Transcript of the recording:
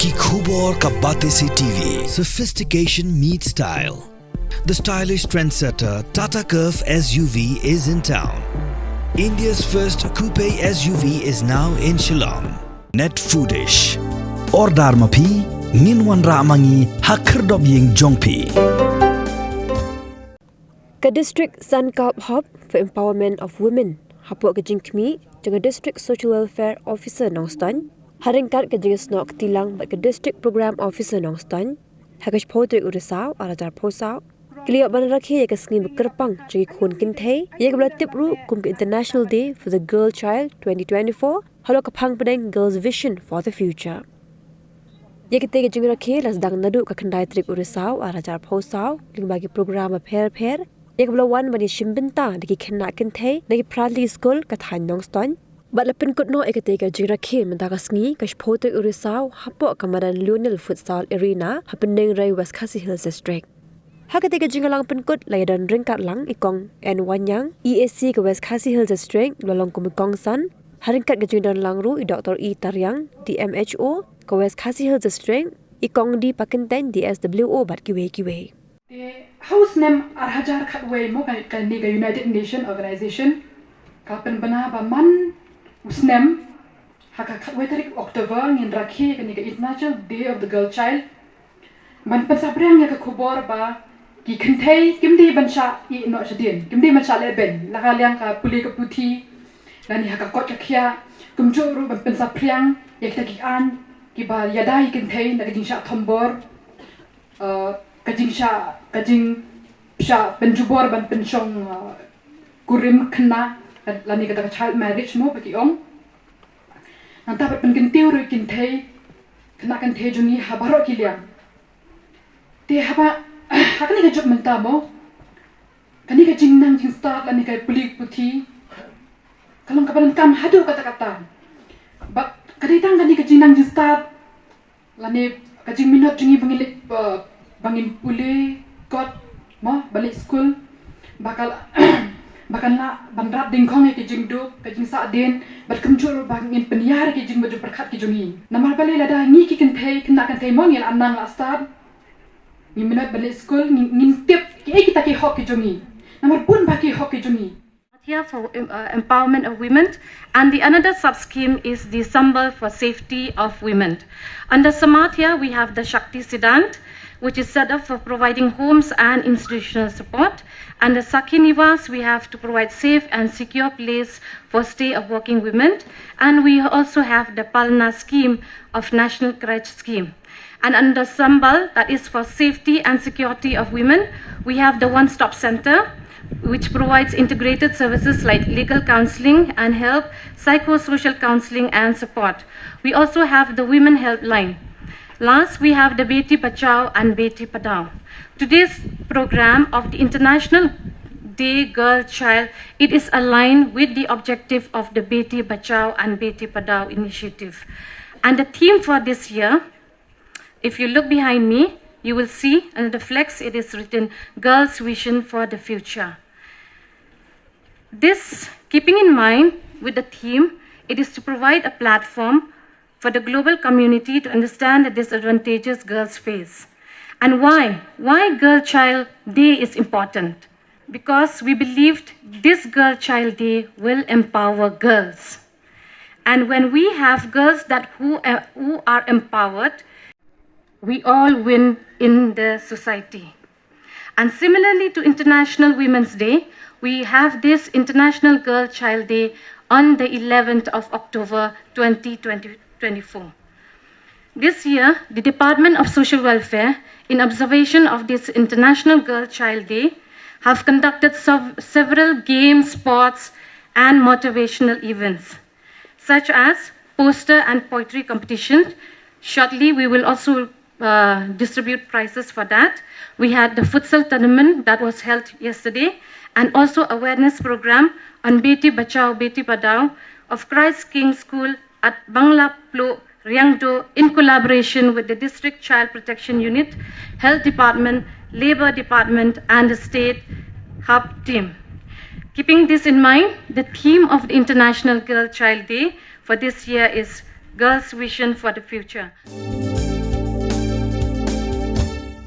Ki khubor ka bate se TV. Sophistication meets style. The stylish trendsetter Tata Curve SUV is in town. India's first coupe SUV is now in Shillong. Net foodish. Ordar mapi, nginwan ramangi hakrdob ying jongpi. Ke district Sun Cup Hub for Empowerment of Women. Hapok ke jingkmi dengan District Social Welfare Officer Nongstoiñ. Haringkat ke jing snok tilang bat ke District Program Officer Nongstoiñ. Hakash potri urisau arajar posau. Keliak ban Rakhe ke sengi berkerpang jagi khun kintei. Ia ke belatip ru kum ke International Day for the Girl Child 2024. Halo ke pang pedeng Girls Vision for the Future. Ia ketiga jing Rakhe las dang nadu ke kendai trik urisau arajar posau. Ling bagi program per. Ia ke belawan bani shimbenta dagi kena kintei dagi Pradli School ke Than Nongstoiñ. Bat lepin kutno ia ketiga jing Rakhe mentaka sengi kash potri urisau hapok kamaran Lionel Futsal Arena hapendeng Rai West Khasi Hills District. Hakatiga jingalang penkut layadan ringkat lang ikong N1 yang EAC ke West Khasi Hills District lolong kumikong san haringkat ke jingalang lang ru i Dr. E Taryang DMHO ke West Khasi Hills District ikong di Pakenten di SWO bat kiwe. The house name arhajar khatway mo kan ni ke United Nations Organization kapen bana ba man usnem haka khatway tarik October ngin Rakhe kan ni ke International Day of the Girl Child man pasabrang ya ke khobor ba ki kentei kimdi bansha I no shadin kimdi bansha leben la kaliang ka puli ka puthi lani haka kot ka khia kumjo ru ban pensa priang yak ta ki an ki ba yadai kentei na jing sha thombor kajing sha benjubor ban penshong kurim khna lani ka ta child marriage mo ba ki ong nanta ban kentiu ru kentei khna kentei jungi habaro ki liang te haba hakani ka job menta mo kani ka jingnang jing start lani ka pulik puthi kalong kapalan kam hadu kata-kata ba kaditang kani ka jingnang jing start lani ka jing minot jingi bangin puli kot mo balik school bakal la bandrat dingkhong ke jing do ka jing sa den bat kamjur bangin penyar ke jing baju perkhat ke jungi namar bale lada ngi ki kan thei mo ngel anang la start ni minat balik school ngintip kita ki hok ki jongi namar pun baki hok ki jongi here for empowerment of women, and the another sub-scheme is the Sambal for safety of women. Under Samadhya, we have the Shakti Siddhant, which is set up for providing homes and institutional support. Under Sakhi Nivas, we have to provide safe and secure place for stay of working women. And we also have the Palna scheme of National Crèche scheme. And under Sambal, that is for safety and security of women, we have the One-Stop Center, which provides integrated services like legal counseling and help, psychosocial counseling and support. We also have the Women Helpline. Last, we have the Beti Bachao and Beti Padhao. Today's program of the International Day Girl Child, it is aligned with the objective of the Beti Bachao and Beti Padhao initiative. And the theme for this year, if you look behind me, you will see under the flex it is written Girls' Vision for the Future. This, keeping in mind with the theme, it is to provide a platform for the global community to understand the disadvantages girls face. And why? Why Girl Child Day is important? Because we believed this Girl Child Day will empower girls. And when we have girls who are empowered, we all win in the society. And similarly to International Women's Day, we have this International Girl Child Day on the 11th of October 2024. This year, the Department of Social Welfare, in observation of this International Girl Child Day, have conducted several games, sports, and motivational events, such as poster and poetry competition. Shortly, we will also distribute prizes for that. We had the futsal tournament that was held yesterday, and also awareness program on Beti Bachao, Beti Padhao of Christ King School at Bangla Plo, Ryangdo, in collaboration with the District Child Protection Unit, Health Department, Labor Department, and the State Hub team. Keeping this in mind, the theme of the International Girl Child Day for this year is Girls' Vision for the Future.